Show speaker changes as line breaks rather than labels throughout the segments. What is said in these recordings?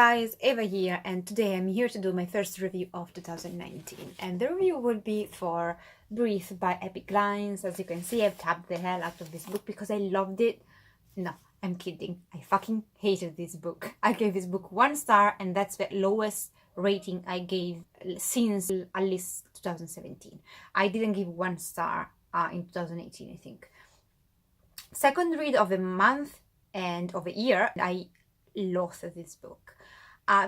guys, Eva here, and today I'm here to do my first review of 2019, and the review will be for Breathe by Abbi Glines. As you can see, I've tabbed the hell out of this book because I loved it. No, I'm kidding. I fucking hated this book. I gave this book 1 star, and that's the lowest rating I gave since at least 2017. I didn't give 1 star in 2018, I think. Second read of the month and of the year, I loathed this book.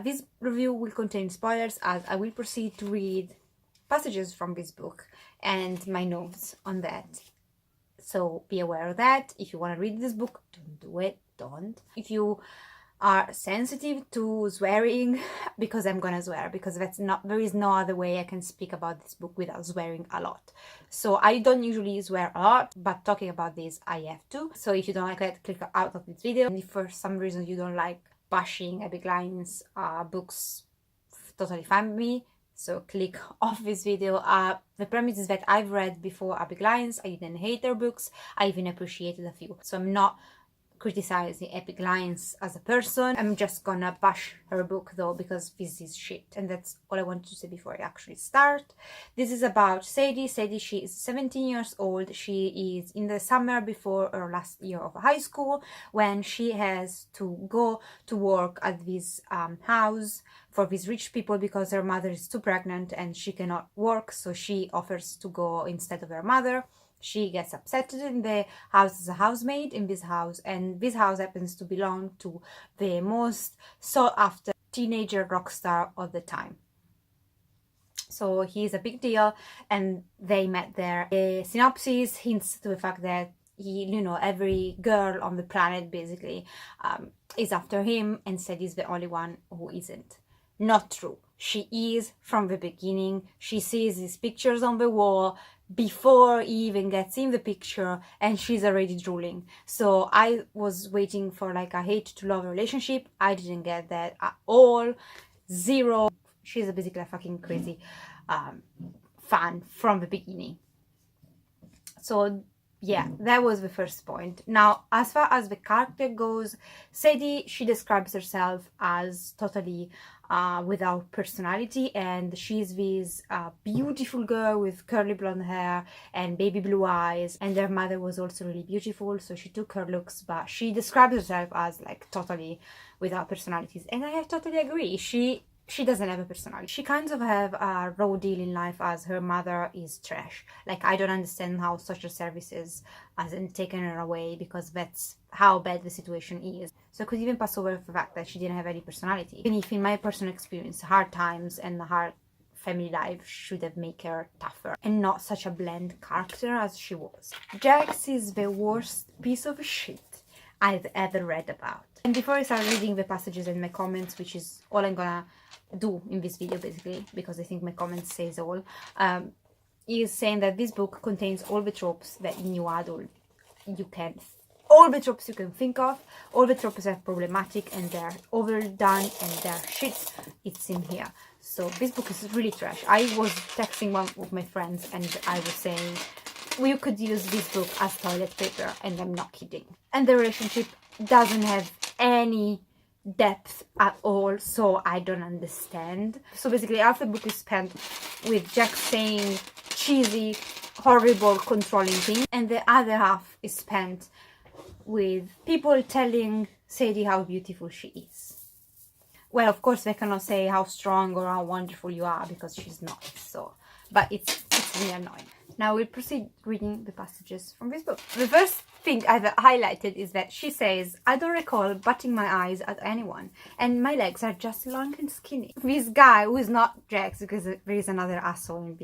This review will contain spoilers as I will proceed to read passages from this book and my notes on that. So be aware of that. If you want to read this book, don't do it. Don't. If you are sensitive to swearing, because I'm gonna swear, because there is no other way I can speak about this book without swearing a lot. So I don't usually swear a lot, but talking about this I have to. So if you don't like it, click out of this video. And if for some reason you don't like bashing Abbi Glines books, totally fine with me. So click off this video. The premise is that I've read before Abbi Glines. I didn't hate her books. I even appreciated a few. So I'm not criticizing Abbi Glines as a person. I'm just gonna bash her book though, because this is shit, and that's all I wanted to say before I actually start. This is about Sadie. She is 17 years old. She is in the summer before her last year of high school when she has to go to work at this house for these rich people because her mother is too pregnant and she cannot work, so she offers to go instead of her mother. She gets accepted in the house as a housemaid in this house, and this house happens to belong to the most sought-after teenager rock star of the time. So he's a big deal, and they met there. The synopsis hints to the fact that every girl on the planet basically is after him, and said he's the only one who isn't. Not true. She is from the beginning. She sees his pictures on the wall before he even gets in the picture, and she's already drooling. So I was waiting for like a hate to love relationship. I didn't get that at all. Zero. She's basically a fucking crazy fan from the beginning. So yeah, that was the first point. Now, as far as the character goes, Sadie, she describes herself as totally without personality, and she's this beautiful girl with curly blonde hair and baby blue eyes, and their mother was also really beautiful, so she took her looks, but she describes herself as like totally without personalities, and I totally agree. She doesn't have a personality. She kind of have a raw deal in life as her mother is trash. Like, I don't understand how social services hasn't taken her away, because that's how bad the situation is. So I could even pass over the fact that she didn't have any personality. Even if in my personal experience, hard times and hard family life should have made her tougher and not such a bland character as she was. Jax is the worst piece of shit I've ever read about. And before I start reading the passages and my comments, which is all I'm gonna do in this video basically, because I think my comments says all, is saying that this book contains all the tropes that in new adult all the tropes you can think of. All the tropes are problematic and they're overdone and they're shit. It's in here. So this book is really trash. I was texting one of my friends and I was saying, we could use this book as toilet paper, and I'm not kidding. And the relationship doesn't have any depth at all, so I don't understand. So basically half the book is spent with Jack saying cheesy, horrible, controlling things, and the other half is spent with people telling Sadie how beautiful she is. Well, of course they cannot say how strong or how wonderful you are, because she's not. So, but it's really annoying. Now we'll proceed reading the passages from this book. The first thing I've highlighted is that she says, I don't recall batting my eyes at anyone, and my legs are just long and skinny. This guy, who is not Jax, because there is another asshole in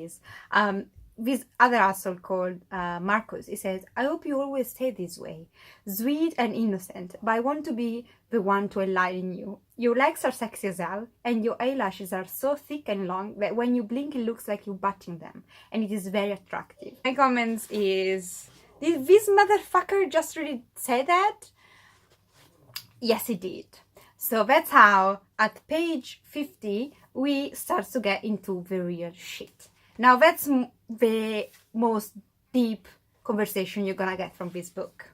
this other asshole called Marcus, he says, I hope you always stay this way, sweet and innocent, but I want to be the one to enlighten you. Your legs are sexy as hell, and your eyelashes are so thick and long that when you blink it looks like you're batting them, and it is very attractive. My comments is, did this motherfucker just really say that? Yes, he did. So that's how at page 50 we start to get into the real shit. Now that's the most deep conversation you're gonna get from this book.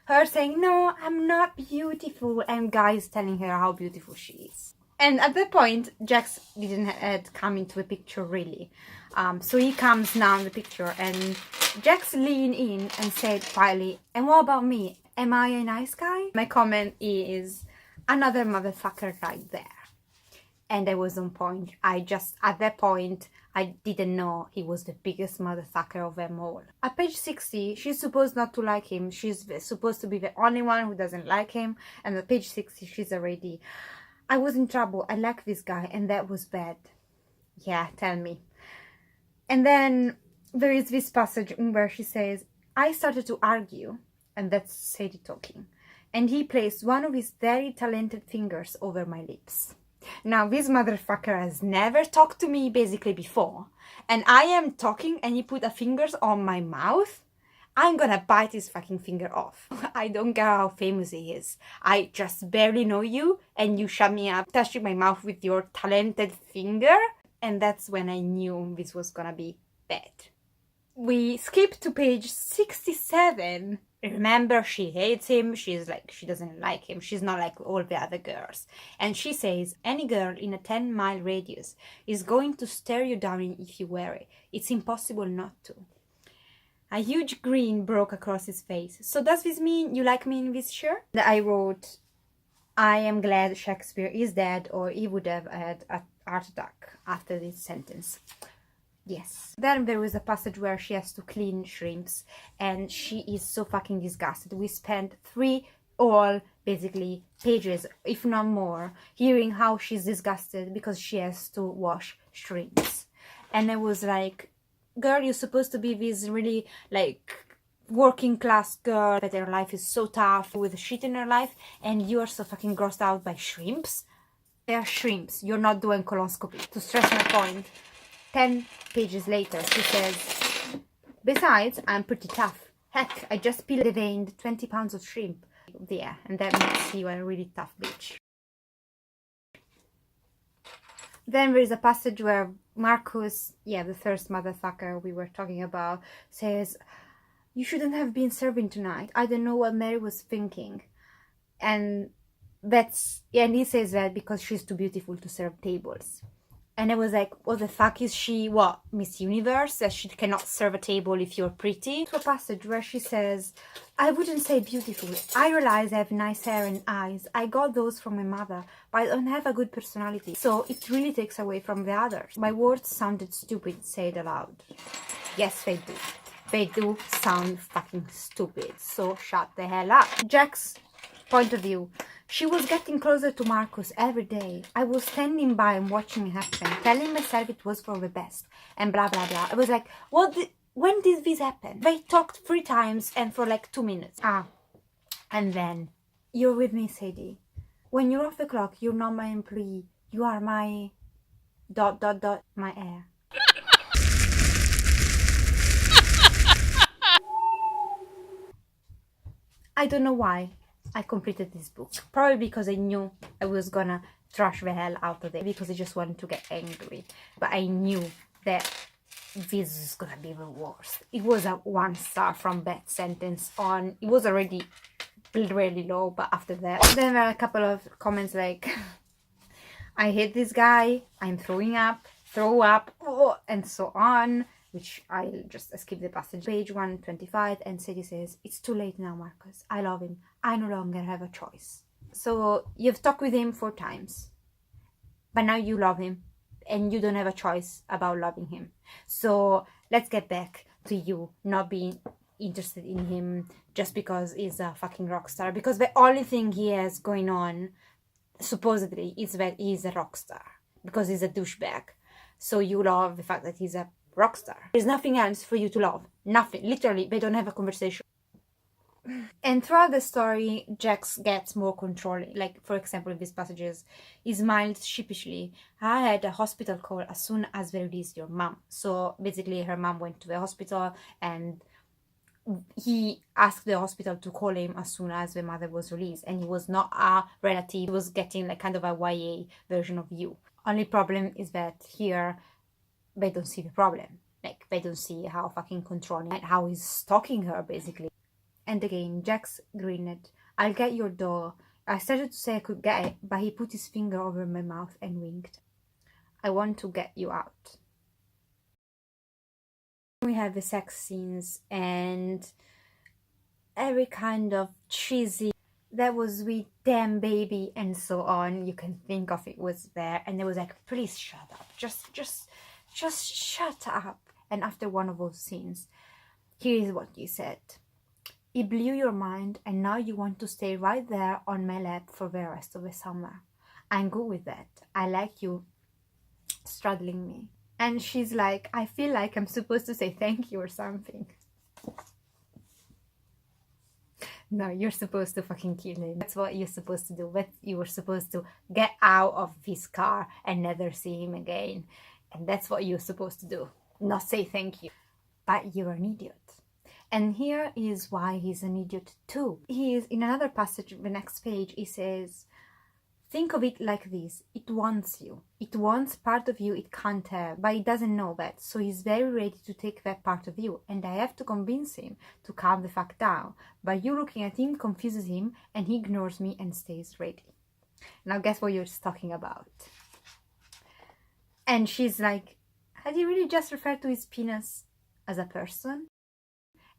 Her saying, no, I'm not beautiful, and guys telling her how beautiful she is. And at that point, Jax didn't come into the picture really. So he comes now in the picture, and Jax leaned in and said quietly, "And what about me? Am I a nice guy?" My comment is, another motherfucker right there. And I was on point. At that point, I didn't know he was the biggest motherfucker of them all. At page 60, she's supposed not to like him. She's supposed to be the only one who doesn't like him. And at page 60, she's already, "I was in trouble. I like this guy, and that was bad." Yeah, tell me. And then there is this passage where she says, "I started to argue," and that's Sadie talking, "and he placed one of his very talented fingers over my lips." Now, this motherfucker has never talked to me basically before, and I am talking and he put a fingers on my mouth. I'm gonna bite his fucking finger off. I don't care how famous he is. I just barely know you, and you shut me up, touching my mouth with your talented finger. And that's when I knew this was gonna be bad. We skip to page 67. Remember, she hates him. She's like, she doesn't like him. She's not like all the other girls. And she says, "Any girl in a 10-mile radius is going to stare you down if you wear it. It's impossible not to." A huge grin broke across his face. "So does this mean you like me in this shirt?" I wrote, "I am glad Shakespeare is dead, or he would have had a heart attack after this sentence." Yes. Then there was a passage where she has to clean shrimps, and she is so fucking disgusted. We spent 3 all basically pages, if not more, hearing how she's disgusted because she has to wash shrimps. And I was like, girl, you're supposed to be this really like working class girl that her life is so tough with shit in her life, and you are so fucking grossed out by shrimps. They are shrimps. You're not doing colonoscopy. To stress my point, 10 pages later, she says, "Besides, I'm pretty tough. Heck, I just peeled the vein 20 pounds of shrimp." Yeah, and that makes you a really tough bitch. Then there is a passage where Marcus, yeah, the first motherfucker we were talking about, says, "You shouldn't have been serving tonight. I don't know what Mary was thinking." And and he says that because she's too beautiful to serve tables. And I was like, what the fuck is she, what, Miss Universe? That she cannot serve a table if you're pretty? To a passage where she says, "I wouldn't say beautiful. I realize I have nice hair and eyes. I got those from my mother, but I don't have a good personality. So it really takes away from the others." My words sounded stupid, say it aloud. Yes, they do. They do sound fucking stupid. So shut the hell up. Jack's point of view. "She was getting closer to Marcus every day. I was standing by and watching it happen, telling myself it was for the best, and blah, blah, blah." I was like, when did this happen? They talked 3 times and for like 2 minutes. And then, "You're with me, Sadie. When you're off the clock, you're not my employee. You are my ... my heir." I don't know why I completed this book. Probably because I knew I was gonna trash the hell out of it, because I just wanted to get angry. But I knew that this is gonna be the worst. It was a 1 star from that sentence on. It was already really low, but after that, then there are a couple of comments like, "I hate this guy, I'm throwing up, throw up," and so on, which I'll just skip the passage. Page 125, and Sadie says, "It's too late now, Marcus. I love him. I no longer have a choice." So you've talked with him 4 times, but now you love him, and you don't have a choice about loving him. So let's get back to you not being interested in him just because he's a fucking rock star. Because the only thing he has going on, supposedly, is that he's a rock star. Because he's a douchebag. So you love the fact that he's a rock star. There's nothing else for you to love. Nothing. Literally, they don't have a conversation. And throughout the story, Jax gets more controlling. Like, for example, in these passages, he smiled sheepishly. "I had a hospital call as soon as they released your mom." So basically, her mom went to the hospital, and he asked the hospital to call him as soon as the mother was released. And he was not a relative. He was getting like kind of a YA version of you. Only problem is that here, they don't see the problem. Like, they don't see how fucking controlling, and how he's stalking her, basically. And again, Jax grinned. "I'll get your dough. I started to say I could get it, but he put his finger over my mouth and winked. I want to get you out. We have the sex scenes and every kind of cheesy that was with damn baby and so on you can think of, it was there, and it was like, please shut up, just shut up. And after one of those scenes, here is what he said: it blew your mind and now you want to stay right there on my lap for the rest of the summer. I'm good with that. I like you straddling me. And she's like, I feel like I'm supposed to say thank you or something. No, you're supposed to fucking kill him. That's what you're supposed to do. But you were supposed to get out of his car and never see him again. And that's what you're supposed to do. Not say thank you. But you're an idiot. And here is why he's an idiot too. He is, in another passage, the next page, he says, think of it like this: it wants you. It wants part of you it can't have, but it doesn't know that. So he's very ready to take that part of you. And I have to convince him to calm the fuck down. But you looking at him confuses him and he ignores me and stays ready. Now guess what you're talking about. And she's like, had he really just referred to his penis as a person?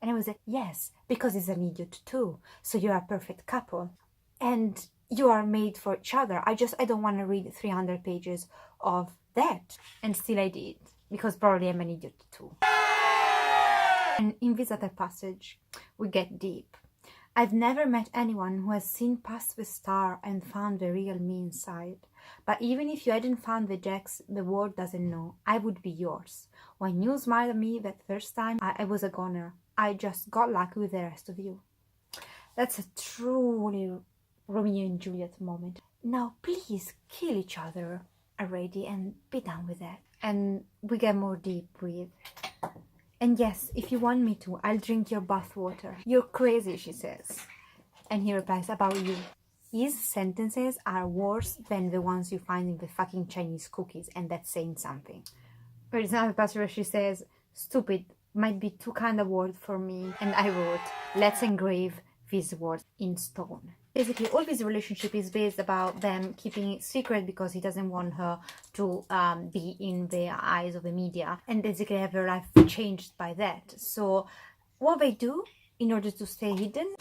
And I was like, yes, because he's an idiot too. So you're a perfect couple. And you are made for each other. I don't want to read 300 pages of that. And still I did, because probably I'm an idiot too. And in this other passage, we get deep. I've never met anyone who has seen past the star and found the real me inside. But even if you hadn't found the Jacks the world doesn't know, I would be yours. When you smiled at me that first time, I was a goner. I just got lucky with the rest of you. That's a truly Romeo and Juliet moment. Now please kill each other already and be done with that. And we get more deep with, and yes, if you want me to, I'll drink your bath water. You're crazy, she says. And he replies, about you. His sentences are worse than the ones you find in the fucking Chinese cookies, and that's saying something. There is another passage where she says, stupid might be too kind a word for me. And I wrote, let's engrave these words in stone. Basically, all this relationship is based about them keeping it secret because he doesn't want her to be in the eyes of the media and basically have her life changed by that. So what they do in order to stay hidden,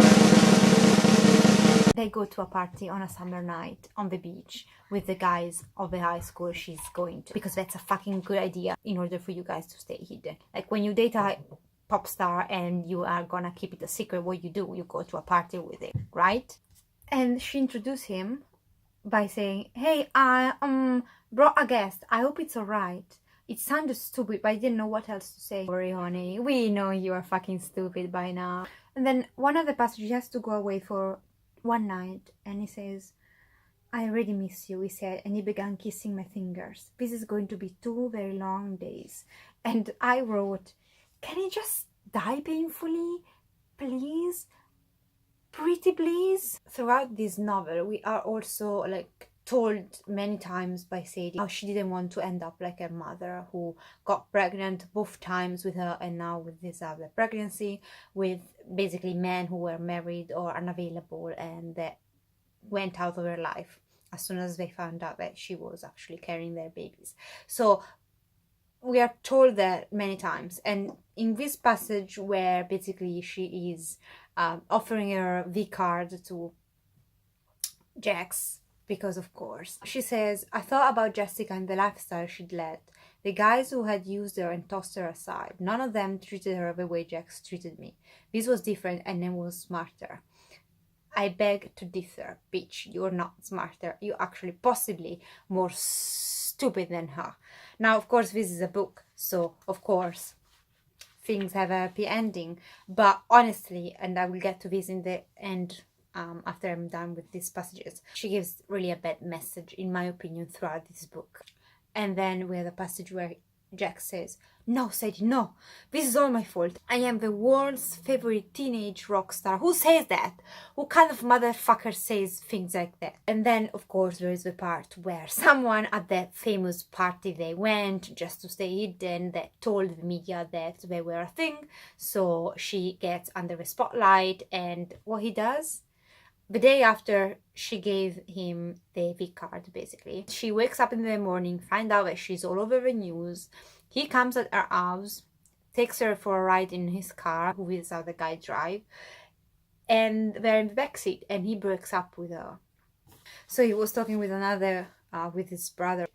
they go to a party on a summer night on the beach with the guys of the high school she's going to, because that's a fucking good idea in order for you guys to stay hidden. Like when you date a pop star and you are gonna keep it a secret, what you do, you go to a party with it, right? And she introduced him by saying, hey, I brought a guest. I hope it's alright. It sounded stupid, but I didn't know what else to say. Sorry, honey. We know you are fucking stupid by now. And then one of the passengers has to go away for one night. And he says, I already miss you, he said. And he began kissing my fingers. This is going to be 2 very long days. And I wrote, can he just die painfully? Please? Pretty please. Throughout this novel, we are also like told many times by Sadie how she didn't want to end up like her mother, who got pregnant both times with her and now with this other pregnancy with basically men who were married or unavailable and that went out of her life as soon as they found out that she was actually carrying their babies. So we are told that many times, and in this passage where basically she is offering her V card to Jax, because of course, she says, I thought about Jessica and the lifestyle she'd led. The guys who had used her and tossed her aside, none of them treated her the way Jax treated me. This was different and then was smarter. I beg to differ, bitch. You're not smarter. You're actually possibly more stupid than her. Now, of course, this is a book, so of course things have a happy ending, but honestly, and I will get to this in the end after I'm done with these passages, she gives really a bad message in my opinion throughout this book. And then we have a passage where Jack says, no, Sadie, no, this is all my fault. I am the world's favorite teenage rock star. Who says that? Who kind of motherfucker says things like that? And then, of course, there is the part where someone at that famous party they went just to stay hidden that told the media that they were a thing. So she gets under the spotlight, and what he does? The day after she gave him the V card, basically, she wakes up in the morning, find out that she's all over the news. He comes at her house, takes her for a ride in his car, who is how the guy drive, and they're in the backseat, and he breaks up with her. So he was talking with another, with his brother,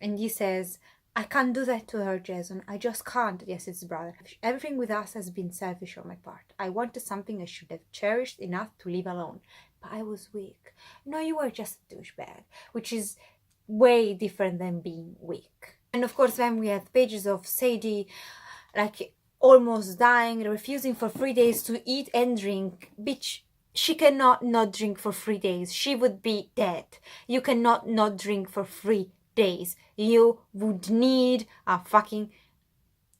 and he says, I can't do that to her, Jason. I just can't. Yes, it's brother. Everything with us has been selfish on my part. I wanted something I should have cherished enough to leave alone. But I was weak. No, you were just a douchebag, which is way different than being weak. And of course, then we have pages of Sadie, like, almost dying, refusing for 3 days to eat and drink. Bitch, she cannot not drink for 3 days. She would be dead. You cannot not drink for 3 days. You would need a fucking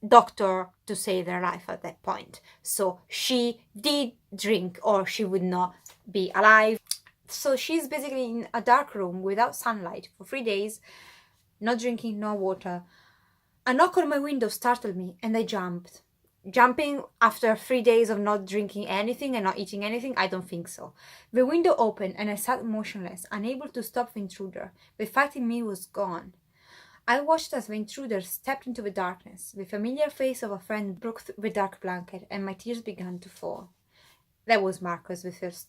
doctor to save their life at that point. So she did drink or she would not be alive. So she's basically in a dark room without sunlight for 3 days, not drinking, no water. A knock on my window startled me and I jumped. Jumping after 3 days of not drinking anything and not eating anything? I don't think so. The window opened and I sat motionless, unable to stop the intruder. The fight in me was gone. I watched as the intruder stepped into the darkness. The familiar face of a friend broke through the dark blanket and my tears began to fall. That was Marcus, the first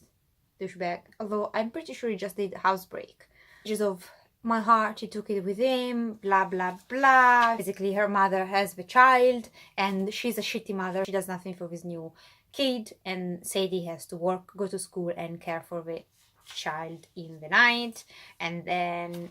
douchebag, although I'm pretty sure he just did housebreak. Just of my heart, he took it with him, blah blah blah. Basically, her mother has the child and she's a shitty mother. She does nothing for this new kid, and Sadie has to work, go to school and care for the child in the night. And then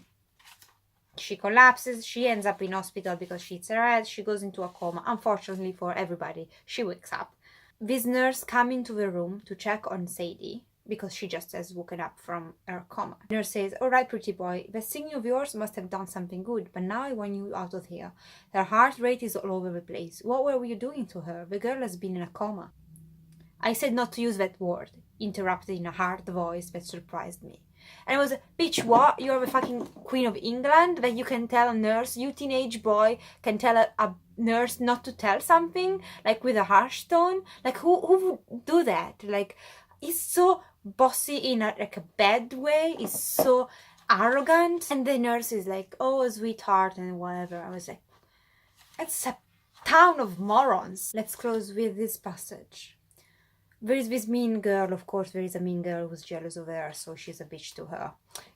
she collapses. She ends up in hospital because she hits her head. She goes into a coma. Unfortunately for everybody, she wakes up. This nurse comes into the room to check on Sadie, because she just has woken up from her coma. The nurse says, all right, pretty boy, that singing of yours must have done something good, but now I want you out of here. Her heart rate is all over the place. What were you doing to her? The girl has been in a coma. I said not to use that word, interrupted in a hard voice that surprised me. And I was, bitch, what? You're the fucking Queen of England that you can tell a nurse, you teenage boy can tell a nurse not to tell something, like with a harsh tone? Like, who would do that? Like, it's so bossy in a bad way. Is so arrogant. And the nurse is like, oh, sweetheart and whatever. I was like, it's a town of morons. Let's close with this passage. There is this mean girl, of course there is a mean girl who's jealous of her, so she's a bitch to her.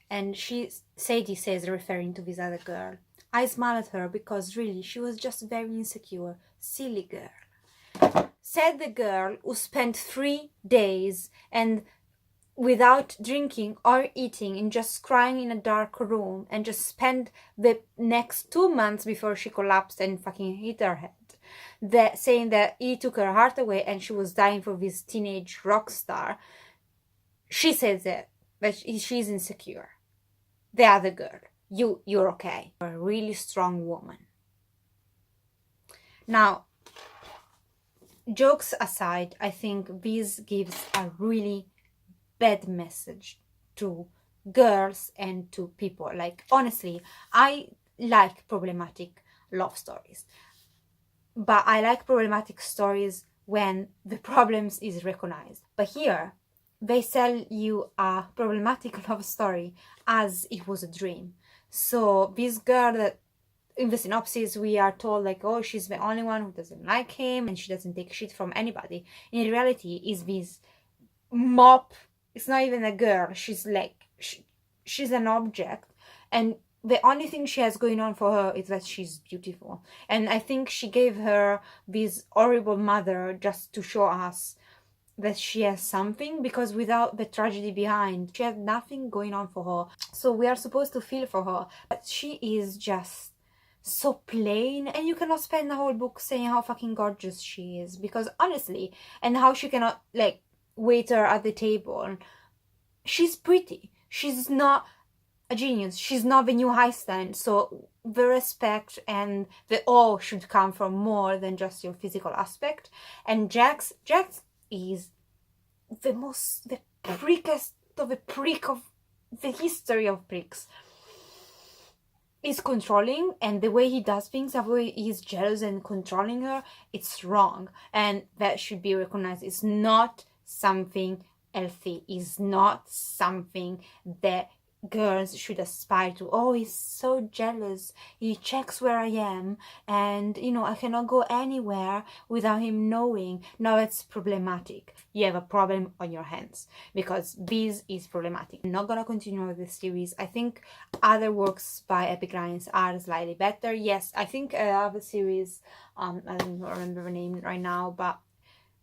And Sadie says, referring to this other girl, I smile at her because really she was just very insecure, silly girl. Said the girl who spent 3 days and without drinking or eating and just crying in a dark room and just spent the next 2 months before she collapsed and fucking hit her head. Saying that he took her heart away and she was dying for this teenage rock star. She says that she's insecure. The other girl, you're okay. You're a really strong woman. Now, jokes aside, I think this gives a really bad message to girls and to people. Like, honestly, I like problematic love stories, but I like problematic stories when the problems is recognized. But here, they sell you a problematic love story as it was a dream. So this girl that in the synopsis we are told like, oh, she's the only one who doesn't like him and she doesn't take shit from anybody. In reality, is this mop. It's not even a girl. She's like, she's an object, and the only thing she has going on for her is that she's beautiful. And I think she gave her this horrible mother just to show us that she has something, because without the tragedy behind, she had nothing going on for her. So we are supposed to feel for her, but she is just so plain, and you cannot spend the whole book saying how fucking gorgeous she is, because honestly, and how she cannot like waiter at the table. She's pretty. She's not a genius. She's not the new Einstein. So the respect and the awe should come from more than just your physical aspect. And Jax is the prickest of the prick of the history of pricks. Is controlling, and the way he does things, the way he's jealous and controlling her, it's wrong, and that should be recognized. It's not something healthy, is not something that girls should aspire to. Oh, he's so jealous, he checks where I am, and you know, I cannot go anywhere without him knowing. No, it's problematic. You have a problem on your hands, because this is problematic. I'm not gonna continue with this series. I think other works by Abbi Glines are slightly better. Yes, I think I have a series, I don't remember the name right now, but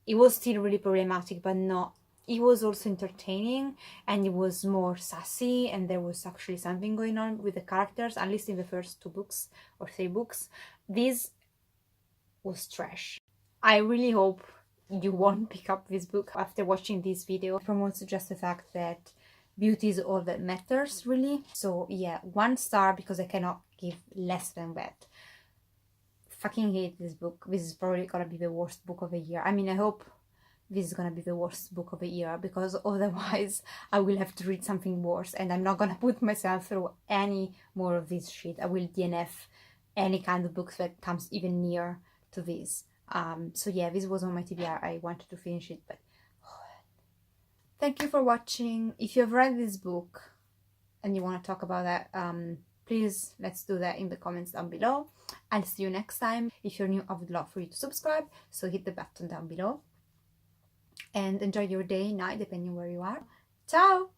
it was still really problematic, but not, it was also entertaining, and it was more sassy, and there was actually something going on with the characters, at least in the first 2 books or 3 books. This was trash. I really hope you won't pick up this book after watching this video. It promotes just the fact that beauty is all that matters, really. So yeah, 1 star, because I cannot give less than that. Fucking hate this book. This is probably gonna be the worst book of the year. I mean, I hope this is gonna be the worst book of the year, because otherwise I will have to read something worse, and I'm not gonna put myself through any more of this shit. I will DNF any kind of books that comes even near to this. So yeah, this was on my TBR. I wanted to finish it, but thank you for watching. If you've read this book and you want to talk about that, please let's do that in the comments down below. I'll see you next time. If you're new, I would love for you to subscribe, so hit the button down below. And enjoy your day, night, depending where you are. Ciao!